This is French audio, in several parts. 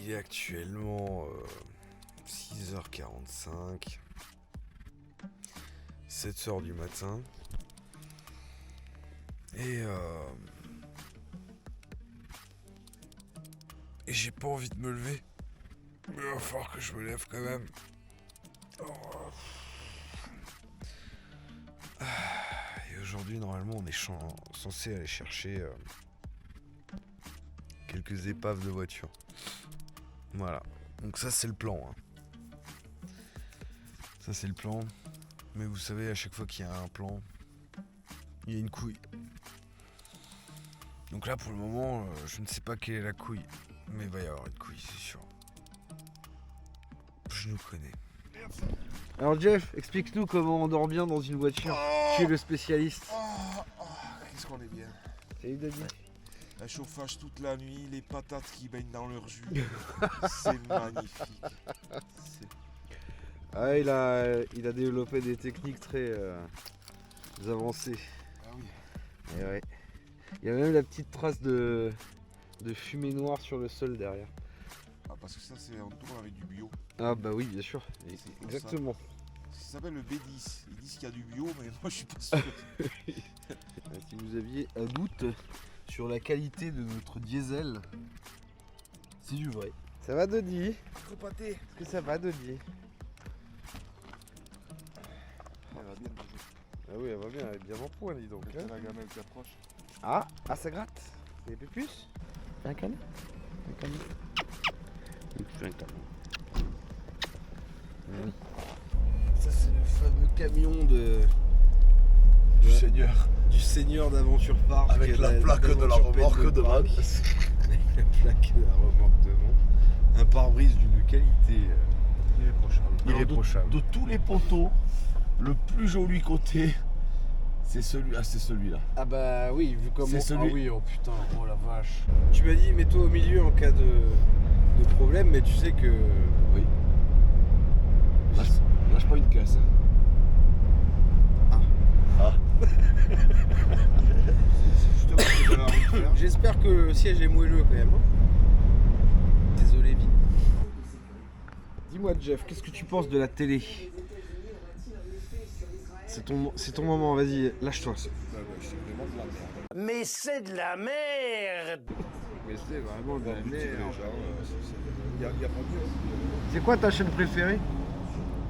Il est actuellement 6h45, 7h du matin. Et j'ai pas envie de me lever. Mais il va falloir que je me lève quand même. Et aujourd'hui, normalement, on est censé aller chercher quelques épaves de voiture. Voilà. Donc ça, c'est le plan. Ça, c'est le plan. Mais vous savez, à chaque fois qu'il y a un plan, il y a une couille. Donc là, pour le moment, je ne sais pas quelle est la couille. Mais il va y avoir une couille, c'est sûr. Je nous connais. Alors Jeff, explique-nous comment on dort bien dans une voiture. Tu es le spécialiste. Qu'est-ce qu'on est bien. Salut David. Un chauffage toute la nuit, les patates qui baignent dans leur jus. C'est magnifique. Ah, il a développé des techniques très avancées. Ah oui. Et ouais. Il y a même la petite trace de fumée noire sur le sol derrière. Ah, parce que ça, c'est en tourne avec du bio. Ah bah oui, bien sûr. C'est Exactement. Ça s'appelle le B10. Ils disent qu'il y a du bio, mais moi, je suis pas sûr. Si vous aviez un doute sur la qualité de notre diesel, c'est du vrai. Ça va Dodi? Repâté. Est-ce que ça va Dodi? Elle va bien. Ah oui, elle va bien, elle est bien en point, dis donc. C'est la gamelle qui approche. Ah, ça gratte. C'est des pupus? Un câlin? Un câlin? Un câlin. Oui. Ça c'est le fameux camion Du Seigneur. du Seigneur d'Aventure Park. Avec la plaque de la remorque devant. Avec la plaque de la remorque devant. Un pare-brise d'une qualité irréprochable. De tous les poteaux, le plus joli côté, c'est celui-là. Ah bah oui, vu comment... C'est celui- Ah oui, oh putain, oh la vache. Tu m'as dit mets-toi au milieu en cas de problème, mais tu sais que... Oui. Lâche pas une caisse. Justement, ce que j'avais envie de faire. J'espère que le siège est moelleux quand même. Désolé, Vin. Dis-moi, Jeff, qu'est-ce que tu penses de la télé? C'est ton moment, vas-y, lâche-toi. C'est vraiment de la merde. Mais c'est de la merde! Mais c'est vraiment de la Les merde. gens, il n'y a pas mieux. C'est quoi ta chaîne préférée?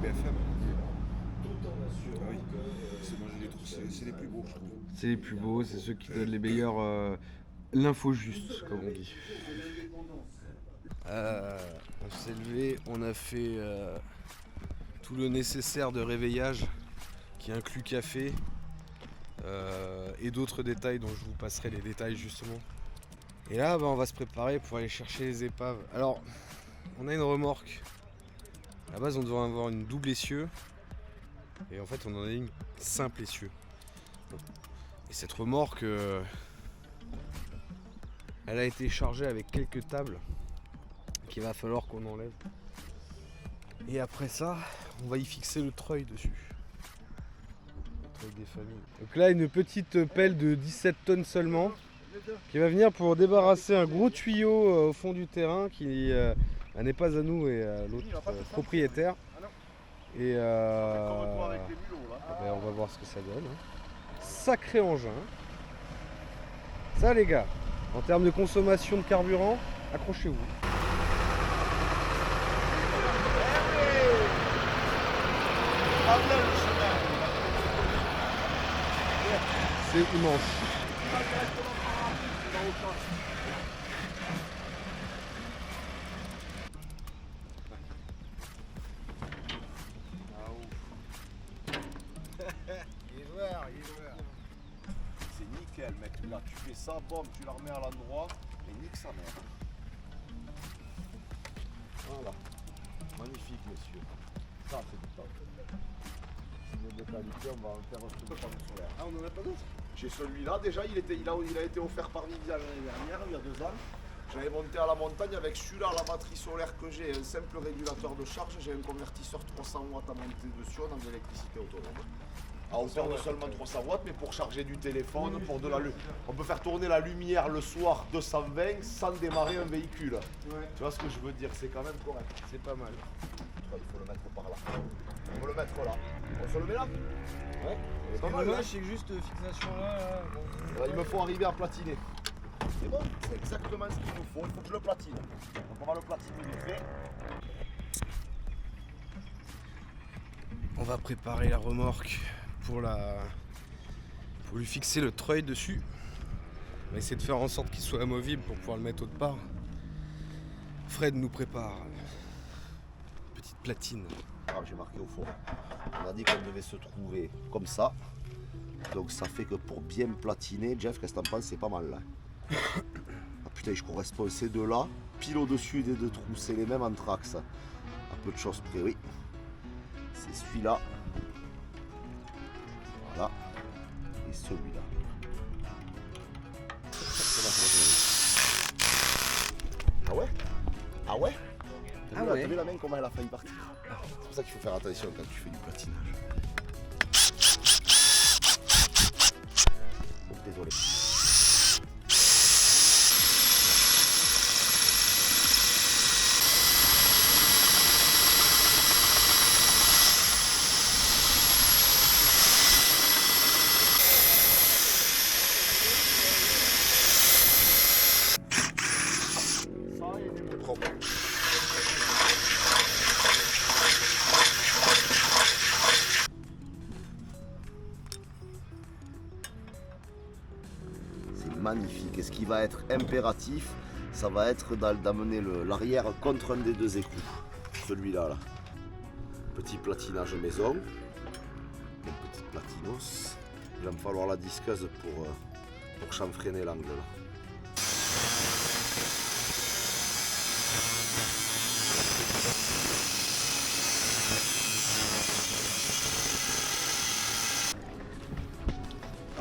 BFM. Ah oui. Moi, je les trouve, c'est les plus beaux, je trouve. C'est les plus beaux, c'est ceux qui donnent les meilleurs... l'info juste, comme on dit. On s'est levé, on a fait tout le nécessaire de réveillage, qui inclut café et d'autres détails dont je vous passerai les détails justement. Et là, on va se préparer pour aller chercher les épaves. Alors, on a une remorque. À la base, on devrait avoir une double essieu. Et en fait, on en a une simple essieu. Bon. Et cette remorque, elle a été chargée avec quelques tables qu'il va falloir qu'on enlève. Et après ça, on va y fixer le treuil dessus. Le treuil des familles. Donc là, une petite pelle de 17 tonnes seulement qui va venir pour débarrasser un gros tuyau au fond du terrain qui n'est pas à nous et à l'autre propriétaire. Et on va voir ce que ça donne. Sacré engin. Ça les gars, en termes de consommation de carburant, accrochez-vous. C'est immense. C'est nickel, mec. Là, tu fais ça, bombe, tu la remets à l'endroit et nique sa mère. Voilà. Magnifique, monsieur. Ça, c'est du top. De qualité, on va en faire un truc de panneau solaire. Ah, on en a pas d'autres? J'ai celui-là, déjà, il a été offert par Nivea l'année dernière, il y a 2 ans. J'avais monté à la montagne avec celui-là, la batterie solaire que j'ai, un simple régulateur de charge, j'ai un convertisseur 300 watts à monter dessus, on a de l'électricité autonome. à hauteur de seulement 300 watts, mais pour charger du téléphone, pour de la on peut faire tourner la lumière le soir 220 sans démarrer un véhicule. Tu vois ce que je veux dire, c'est quand même correct. C'est pas mal. Il faut le mettre par là. On va le mettre là. On se le met là. Ouais. C'est pas mal. Dommage, c'est juste fixation là. Bon. Il me faut arriver à platiner. C'est bon, c'est exactement ce qu'il nous faut. Il faut que je le platine. Donc on va le platiner vite fait. On va préparer la remorque pour lui fixer le treuil dessus. On va essayer de faire en sorte qu'il soit amovible pour pouvoir le mettre autre part. Fred nous prépare une petite platine. Alors j'ai marqué au fond. On a dit qu'on devait se trouver comme ça. Donc ça fait que pour bien platiner, Jeff, qu'est-ce que t'en penses? C'est pas mal là. Ah putain, je correspond ces deux là. Pile au-dessus des deux trous, c'est les mêmes entre axes. À peu de choses près, oui. C'est celui-là. Voilà. Et celui-là. Ah ouais? Ah ouais? Ah ouais. T'as vu la main comment elle a failli partir? C'est pour ça qu'il faut faire attention quand tu fais du patinage. Oh, désolé. Propre. C'est magnifique. Et ce qui va être impératif, ça va être d'amener l'arrière contre un des deux écrous. Celui-là, là. Petit platinage maison. Une petite platinos. Il va me falloir la disqueuse pour chanfreiner l'angle là.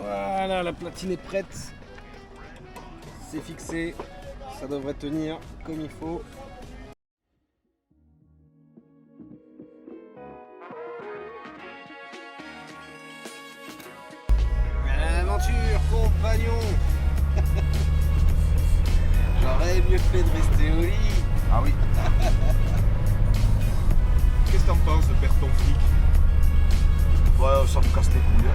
Voilà, la platine est prête. C'est fixé. Ça devrait tenir comme il faut. L'aventure, compagnon. J'aurais mieux fait de rester au lit. Ah oui. Qu'est-ce que t'en penses de perdre ton flic? Ouais, ça me casse les couilles.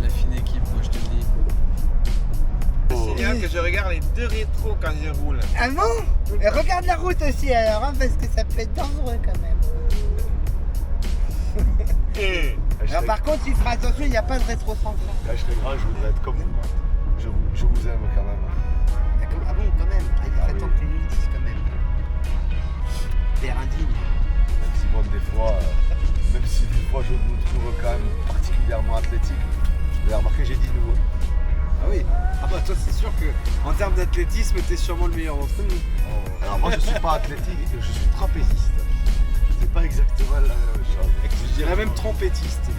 La fine équipe, moi je te le dis. Signale que je regarde les deux rétros quand je roule. Ah bon? Et regarde la route aussi alors, hein, parce que ça peut être dangereux quand même. Alors par contre, il fera attention, il n'y a pas de rétro-central. Quand je serai grand, je voudrais être comme vous. Je vous aime quand même. Ah bon, quand même. Il Ah fait oui. tant que tu nous le dises quand même. L'air indigne. Même si bon, des fois je vous trouve quand même particulièrement athlétique. Vous avez remarqué, j'ai dit nouveau. Ah oui. Ah bah toi c'est sûr que en termes d'athlétisme t'es sûrement le meilleur d'entre nous. Alors moi je suis pas athlétique, je suis trapéziste. C'est pas exactement la même chose. Je dirais même trompetiste.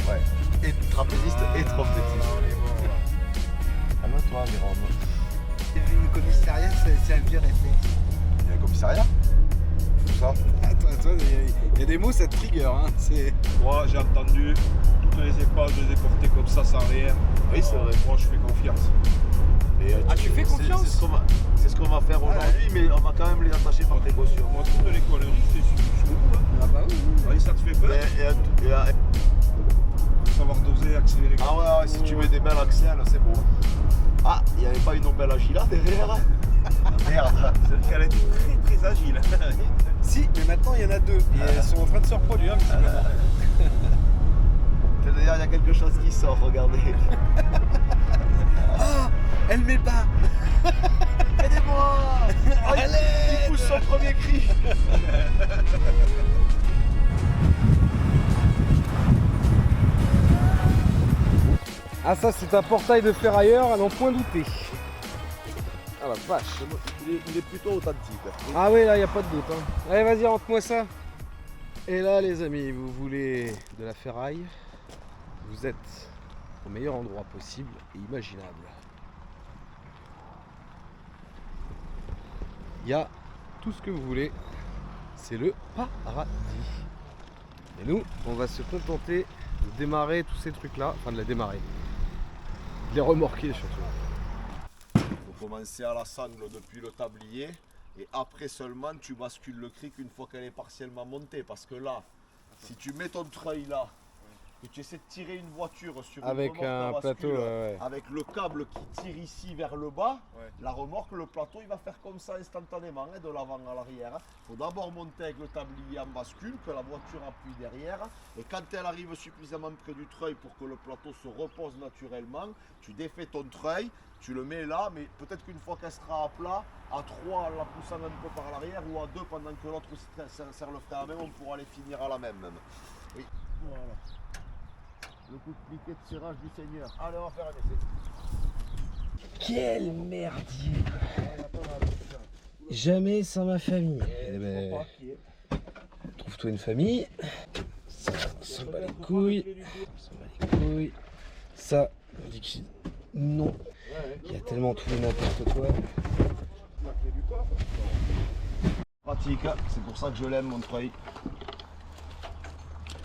Ouais. Et trapéziste et trompettiste. Calme-toi, Jérôme. J'ai vu une commissariat, c'est un vieux réflexe. Il y a un commissariat? Tout ça? Attends, il y a des mots ça te trigger hein. C'est. Moi, j'ai entendu toutes les épaves de déporter comme ça sans rien. Oui, c'est vrai. Moi, je fais confiance. Et, Ah, tu fais confiance? C'est ce qu'on va faire aujourd'hui, mais on va quand même les attacher par précaution. Moi, toutes les conneries, c'est jusqu'au bout. Hein. Ah bah oui. Ah, ça te fait peur? Faut savoir doser, accélérer. Ah ouais, si tu mets des belles axelles, c'est beau. Ah, il n'y avait pas une belle agila derrière? Merde. Elle est très très agile. Si, mais maintenant il y en a deux. Et elles sont en train de se reproduire visiblement. D'ailleurs, il y a quelque chose qui sort, regardez. Oh, elle met pas. Aidez-moi! Oh, il pousse son premier cri. Ah ça c'est un portail de ferrailleur à n'en point douter. Ah la vache. Il est plutôt authentique. Ah oui là y a pas de doute hein. Allez vas-y rentre-moi ça. Et là les amis, vous voulez de la ferraille, vous êtes au meilleur endroit possible et imaginable. il y a tout ce que vous voulez. C'est le paradis. Et nous, on va se contenter de démarrer tous ces trucs-là. Enfin, de les démarrer. De les remorquer surtout. Il faut commencer à la sangle depuis le tablier et après seulement tu bascules le cric une fois qu'elle est partiellement montée. Parce que là, si tu mets ton treuil là, que tu essaies de tirer une voiture sur Avec une remorque un à bascule, plateau, ouais. avec le câble qui tire ici vers le bas, Ouais. la remorque, le plateau, il va faire comme ça instantanément, hein, de l'avant à l'arrière. Il faut d'abord monter avec le tablier en bascule, que la voiture appuie derrière. Et quand elle arrive suffisamment près du treuil pour que le plateau se repose naturellement, tu défais ton treuil, tu le mets là, mais peut-être qu'une fois qu'elle sera à plat, à 3 en la poussant un peu par l'arrière, ou à 2 pendant que l'autre serre le frein à main, on pourra les finir à la même. Oui, voilà. Le coup de piquet de tirage du Seigneur. Allez, on va faire un essai. Quel merdier. Jamais sans ma famille. Eh ben, trouve-toi une famille. Ça, on s'en bat les couilles. On s'en bat les couilles. Ça, on dit que non. Il y a tellement tout et n'importe quoi. Pratique, c'est pour ça que je l'aime, Montreuil.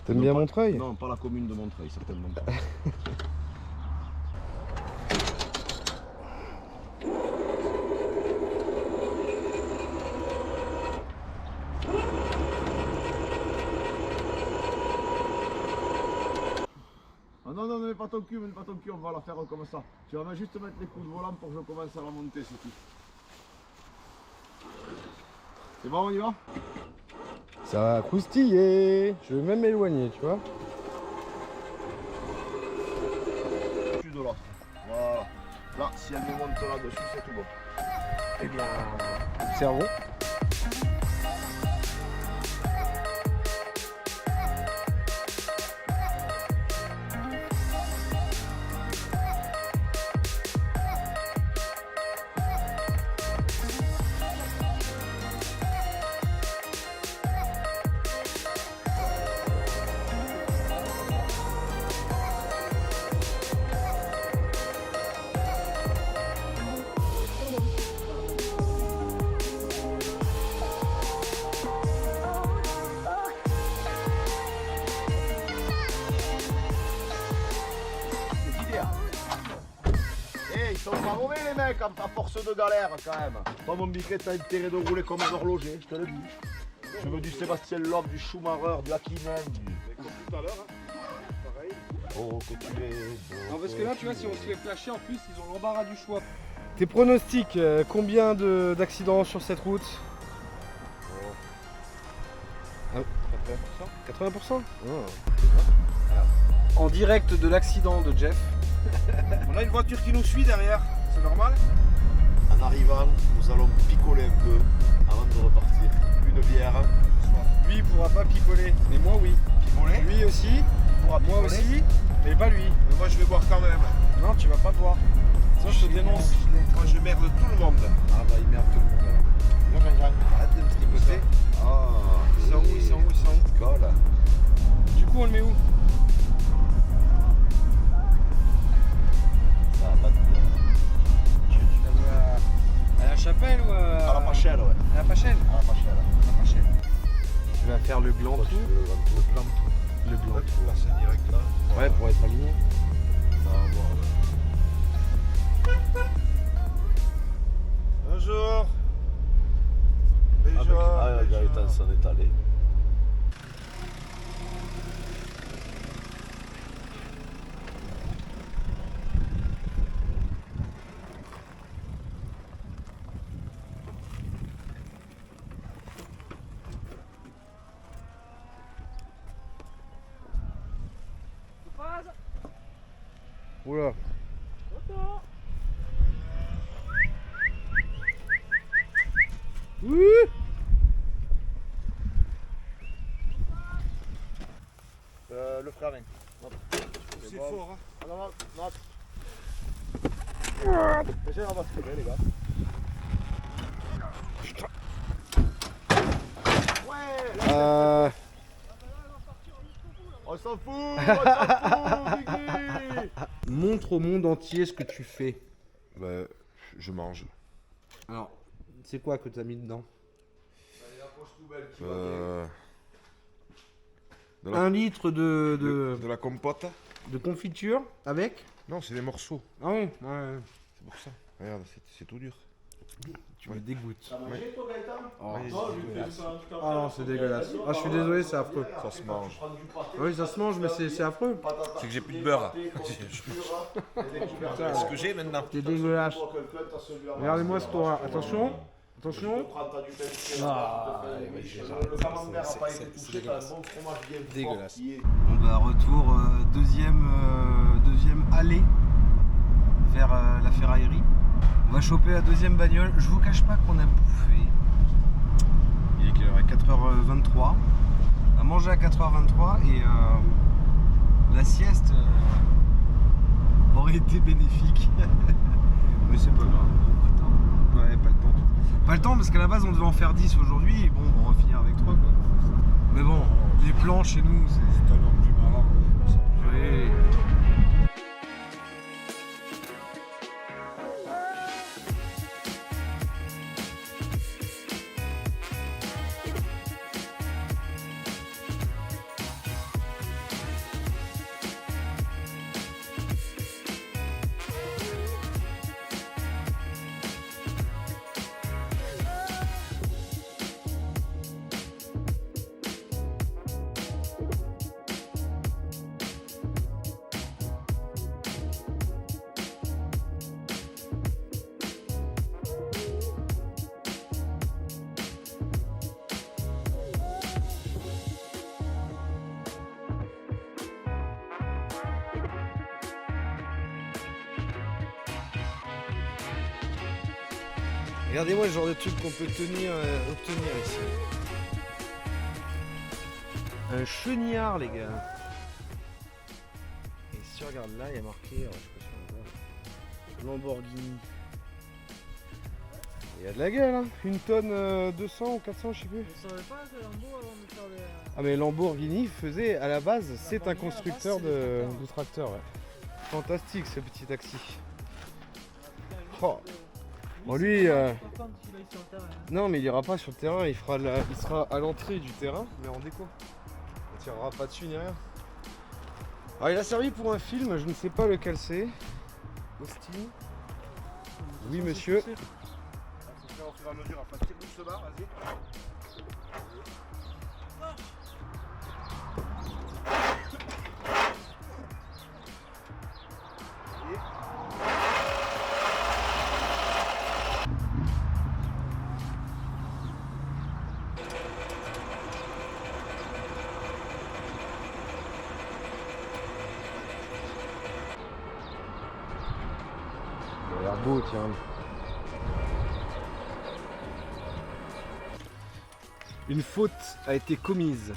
T'aimes bien Montreuil? Non, pas la commune de Montreuil, certainement pas. Ah non, non, ne mets pas ton cul, on va la faire comme ça. Tu vas juste mettre les coups de volant pour que je commence à la monter, c'est tout. C'est bon, on y va? Ça va croustiller. Je vais même m'éloigner, tu vois. Dessus de l'autre. Voilà. Là, si elle me monte là-dessus, c'est tout bon. Eh bien, observons. Ils sont pas mauvais les mecs à force de galère quand même. Toi mon biquet t'as intérêt de rouler comme un horloger, je te le dis. Je veux du Sébastien Loeb, du Schumacher, du Hakkinen, du... Comme tout à l'heure, hein. Pareil. Oh que tu es... Non parce que là tu vois si on se fait flasher en plus ils ont l'embarras du choix. Tes pronostics, combien d'accidents sur cette route? 80%. En direct de l'accident de Jeff. On a une voiture qui nous suit derrière, c'est normal? En arrivant, nous allons picoler un peu avant de repartir. Une bière. Lui il pourra pas picoler, mais moi oui. Picoler? Lui aussi, moi aussi, mais pas lui. Mais moi je vais boire quand même. Non tu vas pas boire. Sinon je te dénonce. Moi je merde tout le monde. Ah bah il merde tout le monde. Moi arrête de me tripoter. Ah, Ils sont où? Ils sont où? Ils sont où? Colle. Du coup on le met où? Ça va pas de... À la chapelle ou À la pachelle, ouais. À la pachelle. À la pachelle. Tu vas faire le gland Toi, tu tout. veux le ventoux. Le gland. Là, tu peux passer direct là. Ouais pour être aligné. Ça va voir. Bonjour. Bonjour. Ah, Gaëtan s'en est allé. Oula. Oui. Le frein à main. C'est fort, hein. Ah non, non, non. Déjà, on va se couper, les gars. Ouais, on s'en fout, Guigui. Montre au monde entier ce que tu fais. Bah, je mange. Alors, C'est quoi que t'as mis dedans? De la, 1 litre de la compote. de confiture avec? Non, c'est des morceaux. Ah oui, ouais. C'est pour ça. Regarde, c'est tout dur. Tu me dégoûtes. mangé toi Gaëtan? Oh, Ouais, c'est dégueulasse. Ah non, c'est dégueulasse. Ah, je suis désolé, c'est affreux. Ça se mange. Oui, ça se mange, mais c'est affreux. C'est que j'ai plus de beurre. Putain, Ce que j'ai maintenant. c'est dégueulasse. Regardez-moi ce tour. Attention, attention. Ah, dégueulasse. Bon bah retour, deuxième allée vers la ferraillerie. On va choper la deuxième bagnole. Je vous cache pas qu'on a bouffé. Il est quelle heure? 4h23. On a mangé à 4h23 et la sieste aurait été bénéfique. Mais c'est pas grave. Ouais, pas le temps. Pas le temps parce qu'à la base on devait en faire 10 aujourd'hui et bon, on va finir avec 3 quoi. Mais bon, les plans chez nous c'est un homme du malin. Oui. Regardez-moi le genre de truc qu'on peut obtenir ici. Un chenillard, les gars. Et si tu regardes là, il y a marqué, je sais pas si on voit, Lamborghini. Il y a de la gueule, hein. Une tonne 200 ou 400, je sais plus. Je savais pas que Lambo avant de faire les... Ah mais Lamborghini faisait à la base, c'est un constructeur de tracteurs. Ouais. Fantastique ce petit taxi. Oh. Bon lui, non mais il ira pas sur le terrain, il sera à l'entrée du terrain, mais en déco. On tirera pas dessus ni rien. Alors il a servi pour un film, je ne sais pas lequel c'est. Austin. Oui monsieur. Ça se fait au fur et à mesure. Enfin, tire doucement, vas-y. Il a l'air beau, tiens. Une faute a été commise.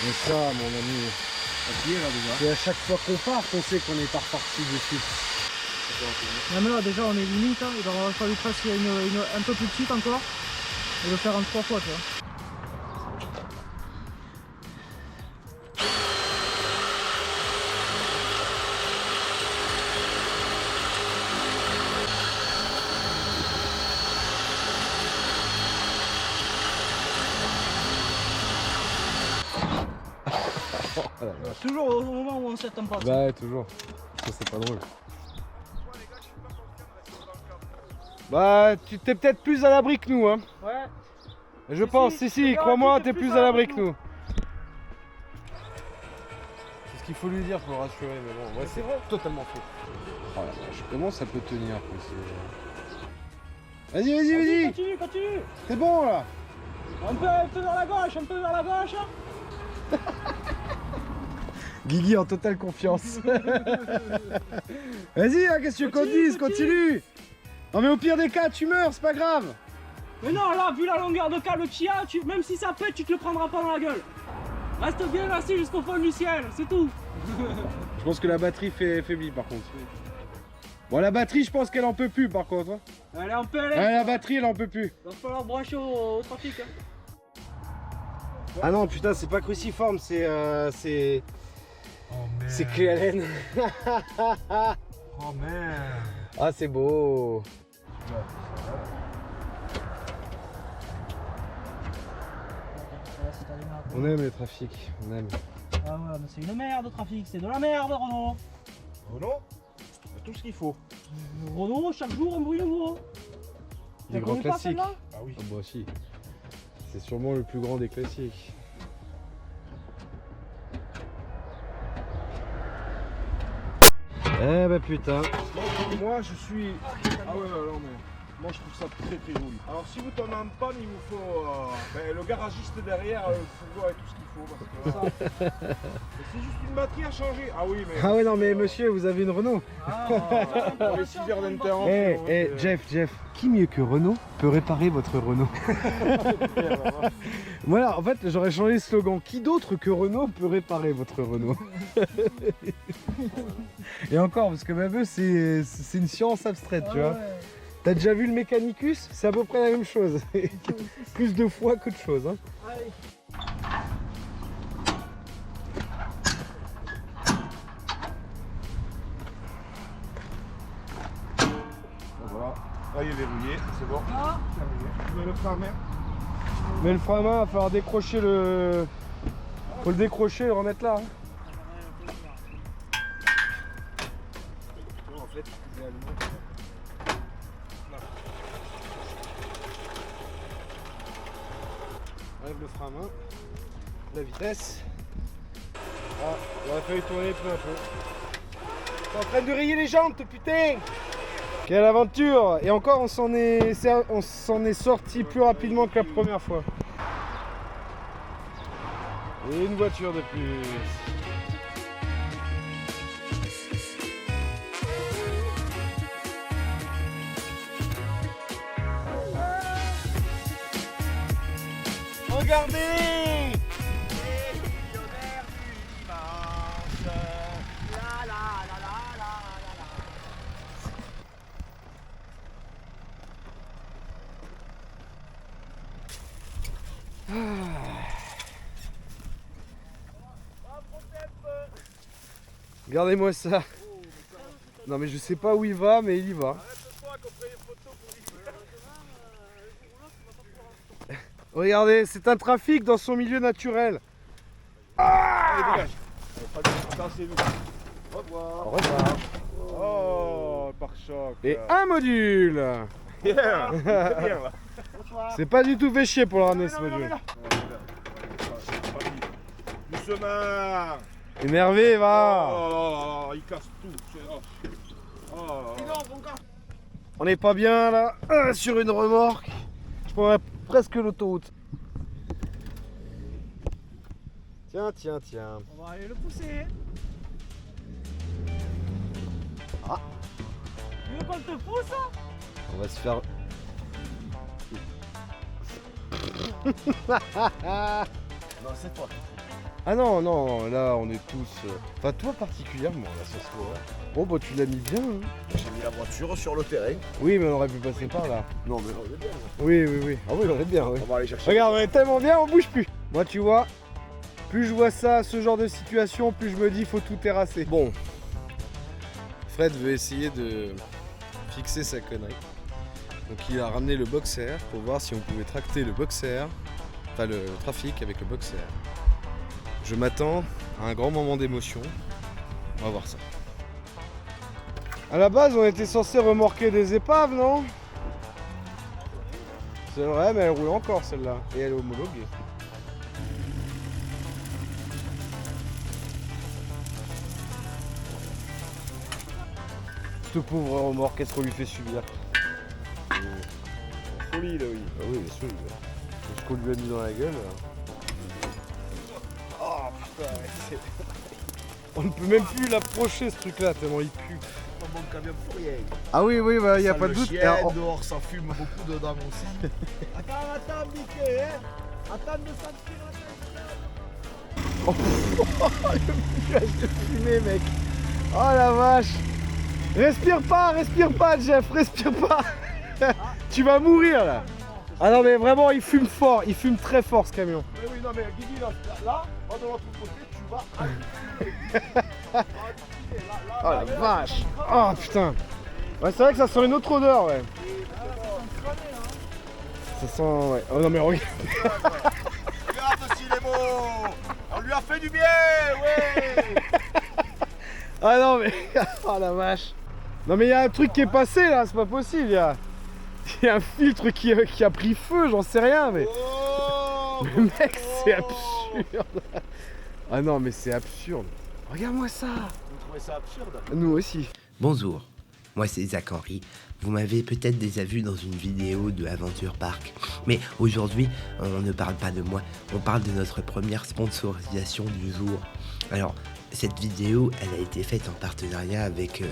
Et ça, mon ami, c'est à chaque fois qu'on part qu'on sait qu'on est pas reparti dessus. Non mais là déjà on est limite, hein. Il aurait fallu presque un peu plus petite encore. Et le faire en 3 fois, tu vois. Toujours au moment où on s'attend pas. Bah ouais, toujours. Ça c'est pas drôle. Bah tu t'es peut-être plus à l'abri que nous, hein. Ouais. Je pense, si, crois-moi, t'es plus à l'abri que nous. C'est ce qu'il faut lui dire pour le rassurer, mais bon, ouais, c'est totalement faux. Oh la vache, comment ça peut tenir Vas-y, vas-y. Continue. C'est bon là. Un peu vers la gauche, Guigui en totale confiance. Vas-y, hein, qu'est-ce que tu veux qu'on dise, continue. Non mais au pire des cas, tu meurs, c'est pas grave. Mais non, là, vu la longueur de câble qu'il y a, même si ça pète, tu te le prendras pas dans la gueule. Reste bien assis jusqu'au fond du ciel, c'est tout. Je pense que la batterie fait faiblit par contre. Bon, la batterie, je pense qu'elle en peut plus par contre. Hein. Elle est en PLS. Ouais, la batterie, elle en peut plus. Il va falloir brancher au trafic. Hein. Ah non, putain, c'est pas cruciforme, c'est c'est clé à laine. Oh merde. Ah, c'est beau. On aime les trafics, on aime. Ah ouais, mais c'est une merde le trafic, c'est de la merde Renault. Renault, tout ce qu'il faut. Renault, chaque jour un bruit nouveau. Des Tu grands connais pas classiques. celle-là Ah oui. Ah bah si. C'est sûrement le plus grand des classiques. Eh bah putain. Moi je suis. Ah ouais, non mais. Moi je trouve ça très très joli. Alors si vous tombez en panne, il vous faut le garagiste derrière, le fourgon et tout ce qu'il faut. Parce que ça, c'est juste une batterie à changer. Ah oui, mais. Ah ouais non mais monsieur, vous avez une Renault. Pour les 6 heures d'intervention. Jeff, qui mieux que Renault peut réparer votre Renault? Voilà, en fait j'aurais changé le slogan. Qui d'autre que Renault peut réparer votre Renault? Et encore, parce que même c'est une science abstraite, tu vois. T'as déjà vu le Mechanicus? C'est à peu près la même chose. Plus de fois qu'autre chose. Hein. Voilà. Là il est verrouillé, c'est bon. Je mets le frein à main. Mais le frein à main, il va falloir décrocher le... Faut le décrocher et le remettre là. Hein. En fait, il est allumé. Enlève le frein à main, la vitesse. Ah, il aurait fallu tourner peu à peu. T'es en train de rayer les jantes, putain! Quelle aventure! Et encore, on s'en est sorti plus rapidement que la première fois. Et une voiture de plus. Regardez! Regardez-moi ça. Non mais je sais pas où il va, mais il y va. Regardez, c'est un trafic dans son milieu naturel. Allez, dégage. Attendez-vous. Au revoir. Au revoir. Oh, pare-choc. Et un module. Yeah. C'est bien là. C'est pas du tout fait chier pour le ramener ce module. Doucement. Énervé, va. Oh, il casse tout. Oh. On n'est pas bien là, sur une remorque. Je prendrais presque l'autoroute. Tiens. On va aller le pousser. Ah. Tu veux qu'on te pousse? On va se faire... Non, c'est toi. Ah non, là on est tous... Enfin toi particulièrement là ce soir. Oh bah tu l'as mis bien. Hein. J'ai mis la voiture sur le terrain. Oui mais on aurait pu passer par là. Non, mais on est bien. Oui. Ah oui on est bien, oui. On va aller chercher. Regarde, on est tellement bien, on bouge plus. Moi tu vois, plus je vois ça, ce genre de situation, plus je me dis faut tout terrasser. Bon, Fred veut essayer de fixer sa connerie. Donc il a ramené le boxer pour voir si on pouvait tracter le boxer, enfin le trafic avec le boxer. Je m'attends à un grand moment d'émotion. On va voir ça. À la base, on était censé remorquer des épaves, non? C'est vrai, mais elle roule encore celle-là. Et elle est homologuée. Ce pauvre remorque, qu'est-ce qu'on lui fait subir? Solide, oui. Ah oui, il est solide. Ce qu'on lui a mis dans la gueule. Oh putain, on ne peut même plus l'approcher ce truc-là, tellement il pue. Pas mon camion pour rien. Ah oui, bah, il n'y a Ça, pas de le doute. chien, Alors, dehors, ça fume beaucoup dedans aussi. Attends, Mickey, hein. Attends de sentir la Oh, le nuage de fumée, mec. Oh la vache. Respire pas, Jeff, respire pas. Tu vas mourir là. Ah non mais vraiment il fume fort, il fume très fort ce camion. Mais oui, non, mais Guigui, là, de l'autre côté, tu vas Oh la vache. Oh putain. Ouais, c'est vrai que ça sent une autre odeur, ouais. Ça sent, ouais. Oh non mais regarde. Regarde s'il est beau. On lui a fait du bien, ouais. Ah non mais. Oh la vache. Non mais il y a un truc qui est passé là, c'est pas possible. Il y a un filtre qui a pris feu, j'en sais rien mais. Oh, Mais mec, c'est absurde. Ah non mais c'est absurde. Regarde-moi ça. vous trouvez ça absurde? Nous aussi. Bonjour, moi c'est Zach Henry. Vous m'avez peut-être déjà vu dans une vidéo de Aventure Park. Mais aujourd'hui, on ne parle pas de moi, on parle de notre première sponsorisation du jour. Alors, cette vidéo, elle a été faite en partenariat avec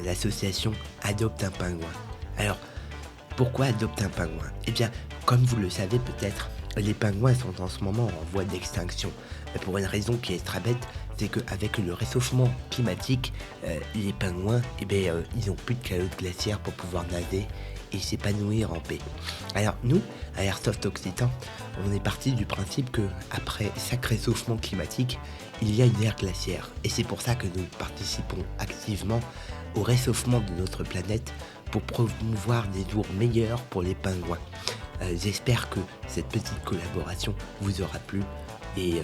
l'association Adopte un pingouin. Alors, pourquoi Adopte un pingouin? Eh bien, comme vous le savez peut-être, les pingouins sont en ce moment en voie d'extinction. Pour une raison qui est très bête, c'est qu'avec le réchauffement climatique, les pingouins, ils n'ont plus de calottes glaciaires pour pouvoir nager et s'épanouir en paix. Alors nous, à Airsoft Occitan, on est parti du principe que après chaque réchauffement climatique, il y a une ère glaciaire. Et c'est pour ça que nous participons activement au réchauffement de notre planète pour promouvoir des jours meilleurs pour les pingouins. J'espère que cette petite collaboration vous aura plu et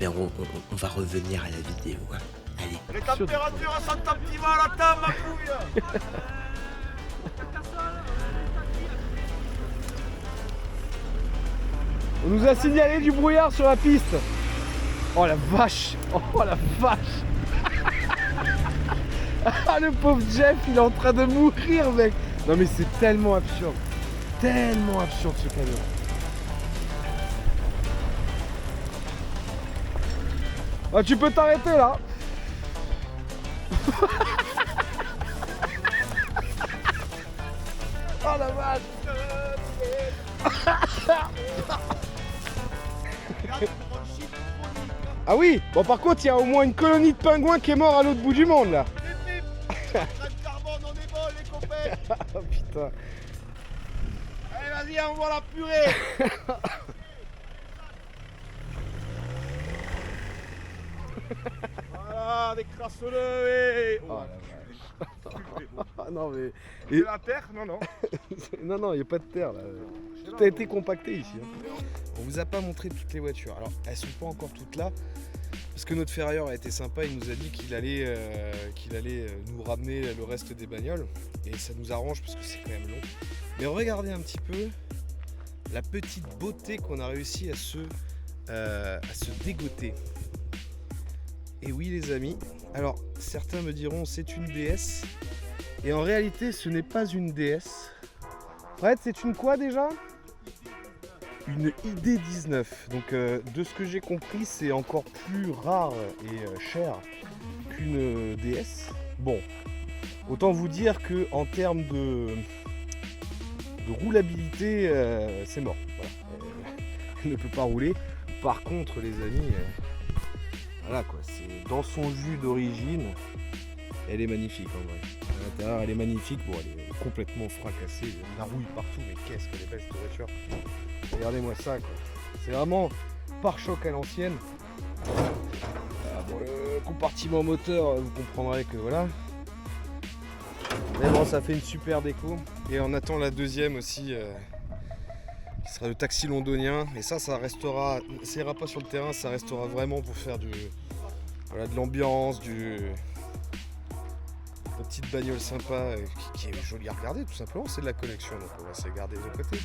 on va revenir à la vidéo. Hein. Allez. Les températures sont optimales à la table, ma couille. On nous a signalé du brouillard sur la piste. Oh la vache. Oh la vache. Ah le pauvre Jeff, il est en train de mourir mec. Non mais c'est tellement absurde. Tellement absurde ce camion. Ah, tu peux t'arrêter là. Oh la vache. Ah oui. Bon par contre il y a au moins une colonie de pingouins qui est mort à l'autre bout du monde là. Carbone, on est bon, les copains. Oh putain. Allez, vas-y, envoie la purée. Voilà, décrasse-le et... Oh la vache. Ah non mais. Et la terre? Non, non. Non, il n'y a pas de terre là. Tout a été compacté ici. On vous a pas montré toutes les voitures. Alors, elles sont pas encore toutes là. Parce que notre ferrailleur a été sympa, il nous a dit qu'il allait nous ramener le reste des bagnoles. Et ça nous arrange parce que c'est quand même long. Mais regardez un petit peu la petite beauté qu'on a réussi à se dégoter. Et oui les amis, alors certains me diront c'est une DS. Et en réalité ce n'est pas une DS. Fred, c'est une quoi déjà? Une ID19. Donc de ce que j'ai compris, c'est encore plus rare et cher qu'une DS. Bon, autant vous dire que en termes de roulabilité, c'est mort. Voilà. Elle ne peut pas rouler. Par contre, les amis, voilà quoi, c'est dans son jus d'origine. Elle est magnifique en vrai. À l'intérieur, elle est magnifique. Bon, elle est complètement fracassée. Il y a de la rouille partout, mais qu'est-ce qu'elle est belle cette voiture. Regardez-moi ça, quoi. C'est vraiment pare-choc à l'ancienne. Bon, le compartiment moteur, vous comprendrez que voilà. Mais bon, ça fait une super déco. Et on attend la deuxième aussi, qui sera le taxi londonien. Et ça restera, ça ira pas sur le terrain, ça restera vraiment pour faire de l'ambiance, une petite bagnole sympa qui est jolie à regarder tout simplement. C'est de la collection, donc on va se garder de côté.